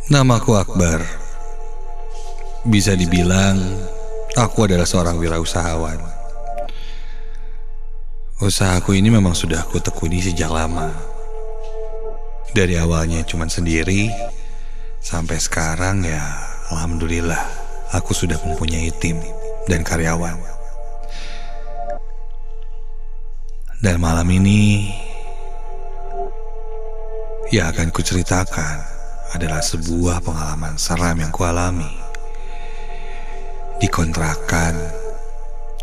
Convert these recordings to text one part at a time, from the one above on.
Namaku Akbar. Bisa dibilang aku adalah seorang wirausahawan. Usahaku ini memang sudah aku tekuni sejak lama. Dari awalnya cuma sendiri, sampai sekarang ya alhamdulillah aku sudah mempunyai tim dan karyawan. Dan malam ini yang akan kuceritakan adalah sebuah pengalaman seram yang kualami di kontrakan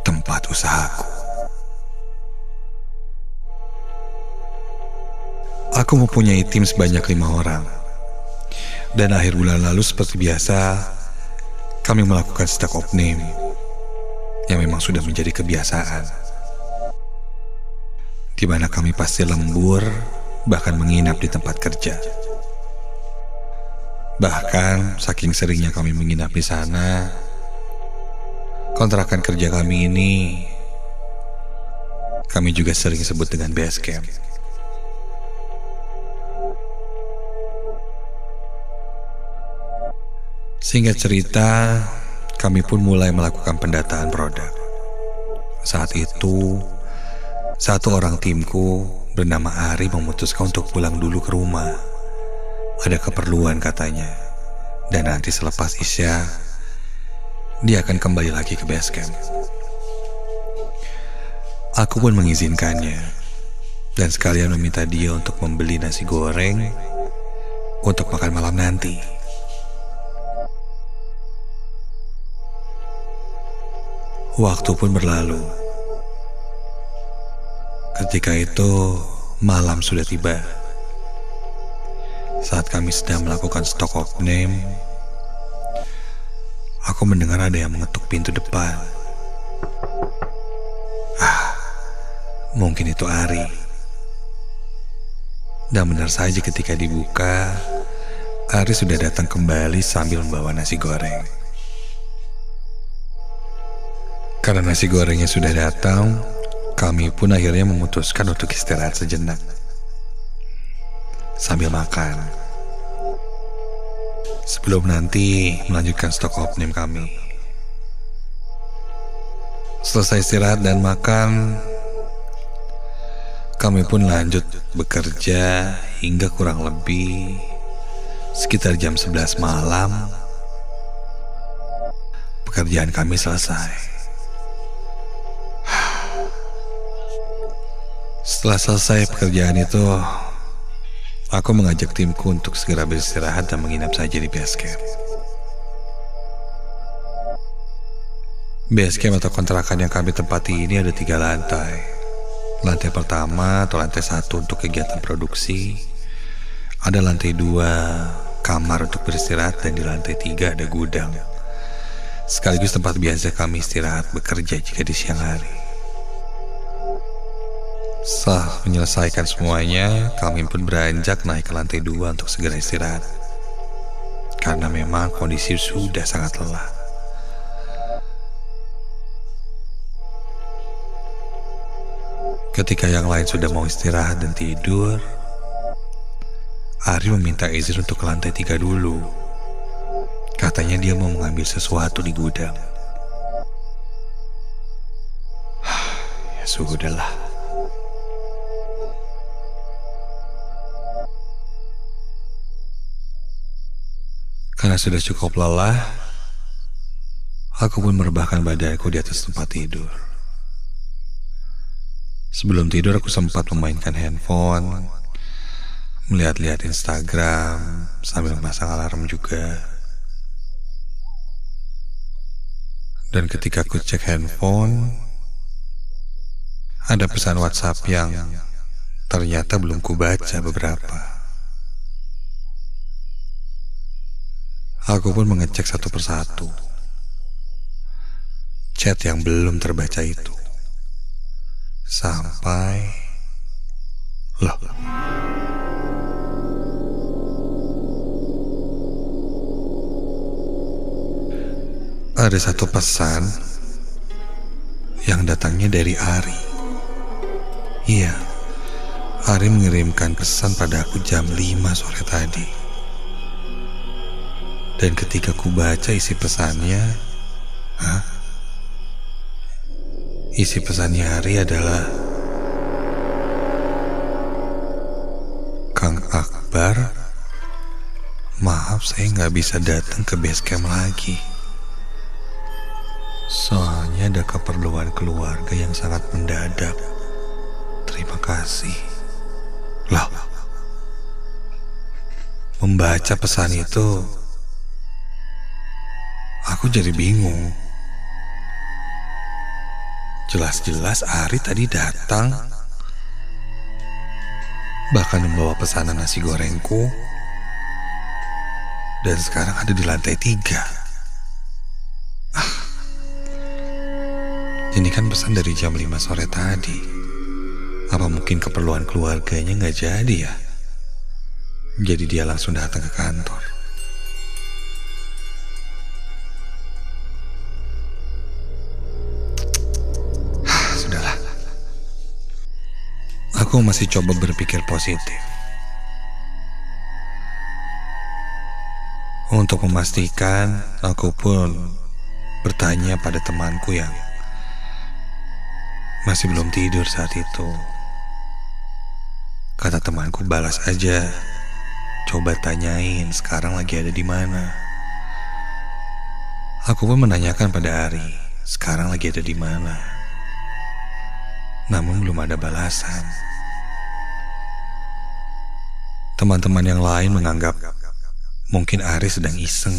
tempat usahaku. Aku mempunyai tim sebanyak 5 orang. Dan akhir bulan lalu seperti biasa, kami melakukan stock of name yang memang sudah menjadi kebiasaan, di mana kami pasti lembur, bahkan menginap di tempat kerja. Bahkan saking seringnya kami menginap di sana, kontrakan kerja kami ini kami juga sering sebut dengan base camp. Singkat cerita, kami pun mulai melakukan pendataan produk. Saat itu, satu orang timku bernama Ari memutuskan untuk pulang dulu ke rumah. Ada keperluan katanya. Dan nanti selepas Isya, dia akan kembali lagi ke base camp. Aku pun mengizinkannya. Dan sekalian meminta dia untuk membeli nasi goreng untuk makan malam nanti. Waktu pun berlalu. Ketika itu malam sudah tiba. Saat kami sedang melakukan stock of name, aku mendengar ada yang mengetuk pintu depan. Mungkin itu Ari. Dan benar saja ketika dibuka, Ari sudah datang kembali sambil membawa nasi goreng. Karena nasi gorengnya sudah datang, kami pun akhirnya memutuskan untuk istirahat sejenak sambil makan, sebelum nanti melanjutkan stock of name kami. Selesai istirahat dan makan, kami pun lanjut bekerja hingga kurang lebih sekitar jam 11 malam. Pekerjaan kami selesai. Setelah selesai pekerjaan itu, aku mengajak timku untuk segera beristirahat dan menginap saja di base camp. Base camp atau kontrakan yang kami tempati ini ada 3 lantai. Lantai pertama atau lantai 1 untuk kegiatan produksi. Ada lantai 2 kamar untuk beristirahat, dan di lantai 3 ada gudang, sekaligus tempat biasa kami istirahat bekerja jika di siang hari. Setelah menyelesaikan semuanya, kami pun beranjak naik ke lantai 2 untuk segera istirahat. Karena memang kondisi sudah sangat lelah. Ketika yang lain sudah mau istirahat dan tidur, Ari meminta izin untuk ke lantai 3 dulu. Katanya dia mau mengambil sesuatu di gudang. Ya sudahlah. Karena sudah cukup lelah, aku pun merebahkan badanku di atas tempat tidur. Sebelum tidur aku sempat memainkan handphone, melihat-lihat Instagram, sambil memasang alarm juga. Dan ketika aku cek handphone, ada pesan WhatsApp yang ternyata belum kubaca beberapa. Aku pun mengecek satu persatu chat yang belum terbaca itu. Sampai loh, ada satu pesan yang datangnya dari Ari. Iya, Ari mengirimkan pesan pada aku jam 5 sore tadi. Dan ketika ku baca isi pesannya, isi pesannya Ari adalah, Kang Akbar, maaf saya nggak bisa datang ke base camp lagi. Soalnya ada keperluan keluarga yang sangat mendadak. Terima kasih. Lah, membaca pesan itu, aku jadi bingung. Jelas-jelas Ari tadi datang, bahkan membawa pesanan nasi gorengku, dan sekarang ada di lantai 3. Ini kan pesan dari jam 5 sore tadi. Apa mungkin keperluan keluarganya nggak jadi ya? Jadi dia langsung datang ke kantor. Sudahlah. Aku masih coba berpikir positif. Untuk memastikan, aku pun bertanya pada temanku yang masih belum tidur saat itu. Kata temanku, balas aja. Coba tanyain sekarang lagi ada di mana. Aku pun menanyakan pada Ari, sekarang lagi ada di mana. Namun belum ada balasan. Teman-teman yang lain menganggap mungkin Ari sedang iseng.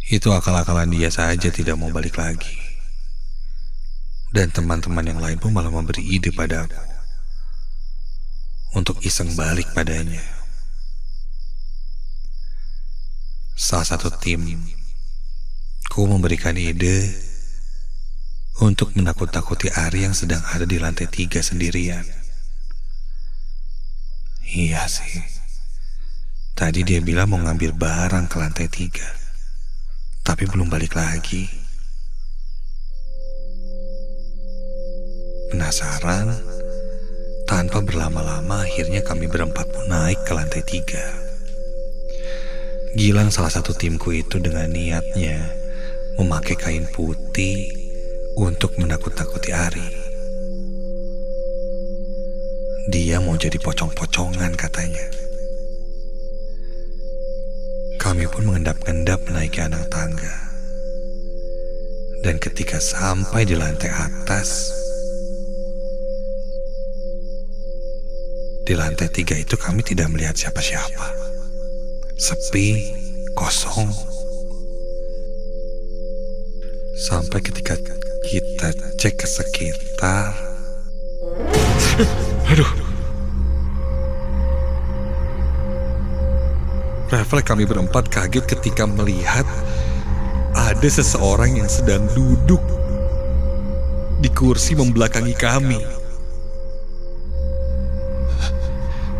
Itu akal-akalan dia saja, tidak mau balik lagi. Dan teman-teman yang lain pun malah memberi ide padaku untuk iseng balik padanya. Salah satu tim ku memberikan ide untuk menakut-nakuti Ari yang sedang ada di lantai 3 sendirian. Iya sih, tadi dia bilang mau ngambil barang ke lantai 3, tapi belum balik lagi. Penasaran, tanpa berlama-lama akhirnya kami berempat pun naik ke lantai 3. Gilang, salah satu timku itu, dengan niatnya memakai kain putih untuk menakut-nakuti Ari. Dia mau jadi pocong-pocongan katanya. Kami pun mengendap-endap menaiki anak tangga. Dan ketika sampai di lantai atas, di lantai 3 itu kami tidak melihat siapa-siapa. Sepi, kosong. Sampai ketika kita cek ke sekitar. Aduh. Refleks kami berempat kaget ketika melihat ada seseorang yang sedang duduk di kursi membelakangi kami.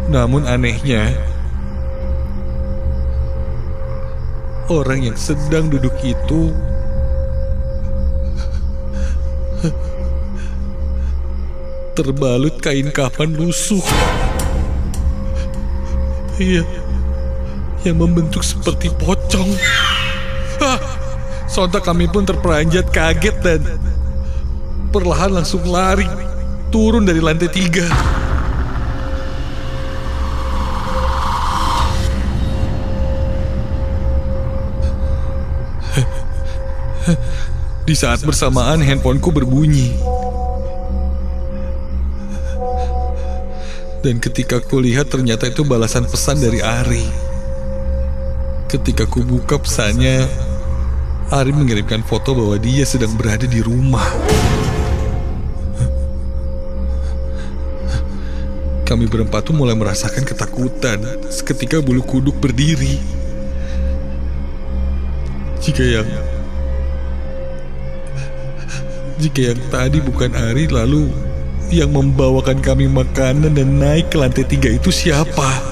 Namun anehnya, orang yang sedang duduk itu terbalut kain kafan lusuh. Iya, yang membentuk seperti pocong. Sontak kami pun terperanjat kaget dan perlahan langsung lari turun dari lantai 3. Di saat bersamaan handphoneku berbunyi. Dan ketika ku lihat ternyata itu balasan pesan dari Ari. Ketika ku buka pesannya, Ari mengirimkan foto bahwa dia sedang berada di rumah. Kami berempat tuh mulai merasakan ketakutan. Seketika bulu kuduk berdiri. Jika yang tadi bukan Ari, lalu yang membawakan kami makanan dan naik ke lantai 3 itu siapa?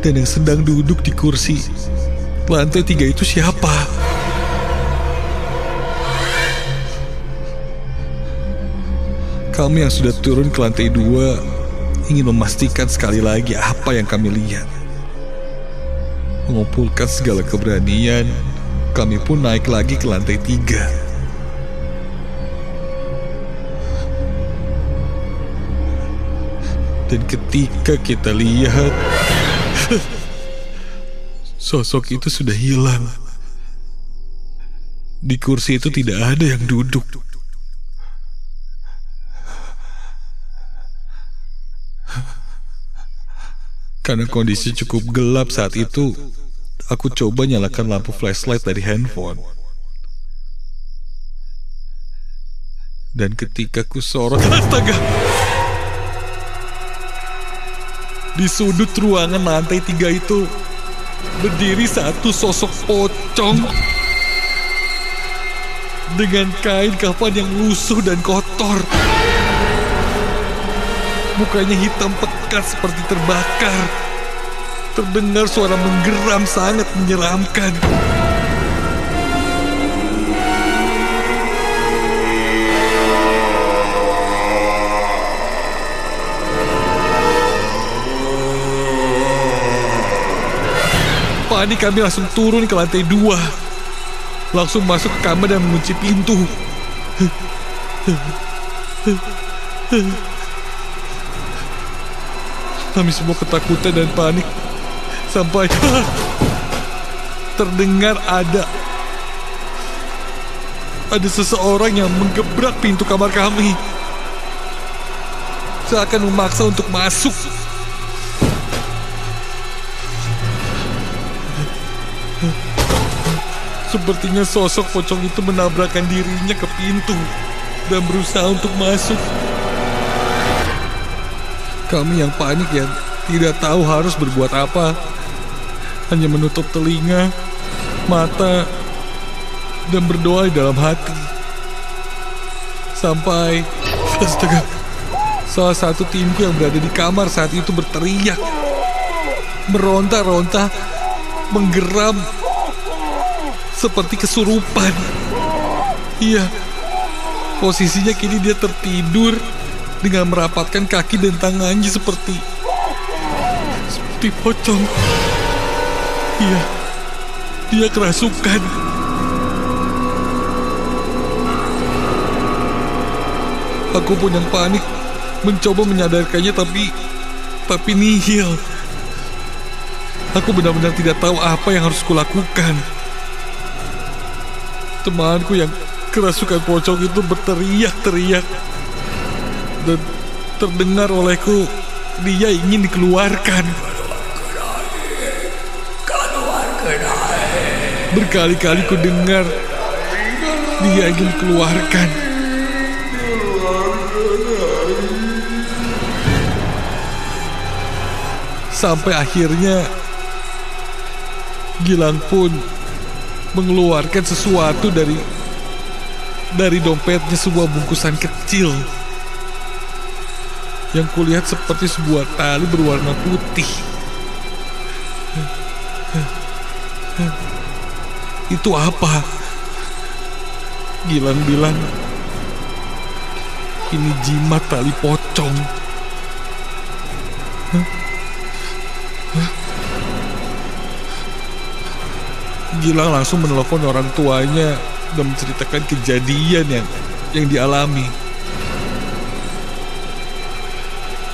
Dan yang sedang duduk di kursi lantai 3 itu siapa? Kami yang sudah turun ke lantai 2 ingin memastikan sekali lagi apa yang kami lihat. Mengumpulkan segala keberanian, kami pun naik lagi ke lantai 3. Dan ketika kita lihat, sosok itu sudah hilang. Di kursi itu tidak ada yang duduk. Karena kondisi cukup gelap saat itu, aku coba nyalakan lampu flashlight dari handphone. Dan ketika ku sorot, astaga! Di sudut ruangan lantai 3 itu berdiri satu sosok pocong dengan kain kafan yang lusuh dan kotor. Mukanya hitam pekat seperti terbakar. Terdengar suara menggeram sangat menyeramkan. Panik, kami langsung turun ke lantai 2. Langsung masuk ke kamar dan mengunci pintu. Kami semua ketakutan dan panik sampai terdengar ada seseorang yang menggebrak pintu kamar kami, seakan memaksa untuk masuk. Sepertinya sosok pocong itu menabrakkan dirinya ke pintu dan berusaha untuk masuk. Kami yang panik ya tidak tahu harus berbuat apa. Hanya menutup telinga, mata, dan berdoa di dalam hati. Sampai, astaga, salah satu timku yang berada di kamar saat itu berteriak, meronta-ronta, menggeram, seperti kesurupan. Iya, posisinya kini dia tertidur dengan merapatkan kaki dan tangannya seperti pocong. Iya, dia kerasukan. Aku pun yang panik mencoba menyadarkannya, tapi nihil. Aku benar-benar tidak tahu apa yang harus kulakukan. Temanku yang kerasukan pocong itu berteriak-teriak. Dan terdengar olehku, dia ingin dikeluarkan. Berkali-kali ku dengar dia ingin dikeluarkan. Sampai akhirnya Gilang pun mengeluarkan sesuatu dari dompetnya, sebuah bungkusan kecil yang kulihat seperti sebuah tali berwarna putih. Itu apa? Gilang bilang, ini jimat tali pocong. Gilang langsung menelepon orang tuanya dan menceritakan kejadian yang dialami.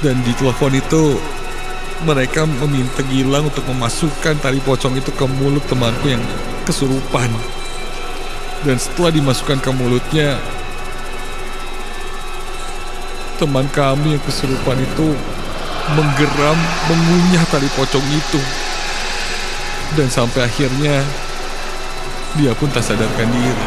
Dan di telepon itu mereka meminta Gilang untuk memasukkan tali pocong itu ke mulut temanku yang kesurupan. Dan setelah dimasukkan ke mulutnya, teman kami yang kesurupan itu menggeram, mengunyah tali pocong itu. Dan sampai akhirnya dia pun tak sadarkan diri.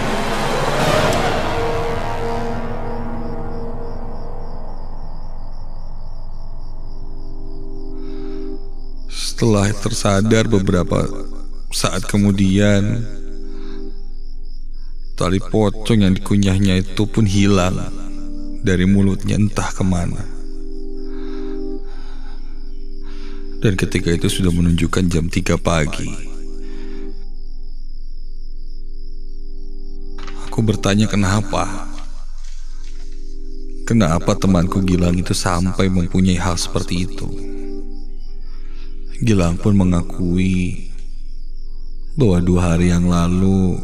Setelah tersadar beberapa saat kemudian, tali pocong yang dikunyahnya itu pun hilang dari mulutnya entah kemana. Dan ketika itu sudah menunjukkan jam 3 pagi. Aku bertanya kenapa temanku Gilang itu sampai mempunyai hal seperti itu. Gilang pun mengakui bahwa 2 hari yang lalu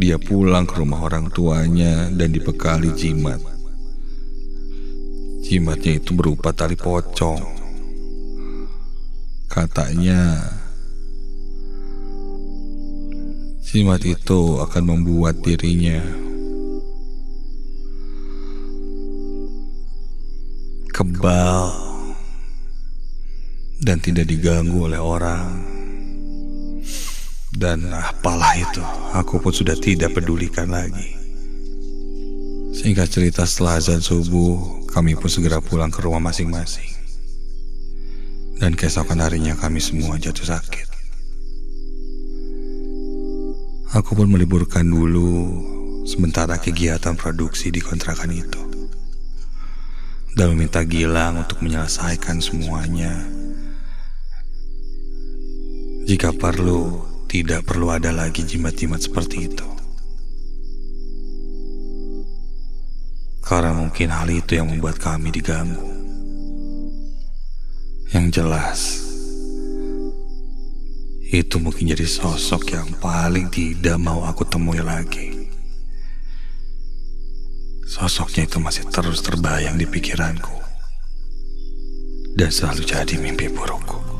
dia pulang ke rumah orang tuanya dan dibekali jimat. Jimatnya itu berupa tali pocong. Katanya jimat itu akan membuat dirinya kebal dan tidak diganggu oleh orang. Dan apalah itu, aku pun sudah tidak pedulikan lagi. Singkat cerita, setelah azan subuh, kami pun segera pulang ke rumah masing-masing. Dan keesokan harinya kami semua jatuh sakit. Aku pun meliburkan dulu sementara kegiatan produksi di kontrakan itu, dan meminta Gilang untuk menyelesaikan semuanya. Jika perlu, tidak perlu ada lagi jimat-jimat seperti itu. Karena mungkin hal itu yang membuat kami diganggu. Yang jelas, itu mungkin jadi sosok yang paling tidak mau aku temui lagi. Sosoknya itu masih terus terbayang di pikiranku dan selalu jadi mimpi burukku.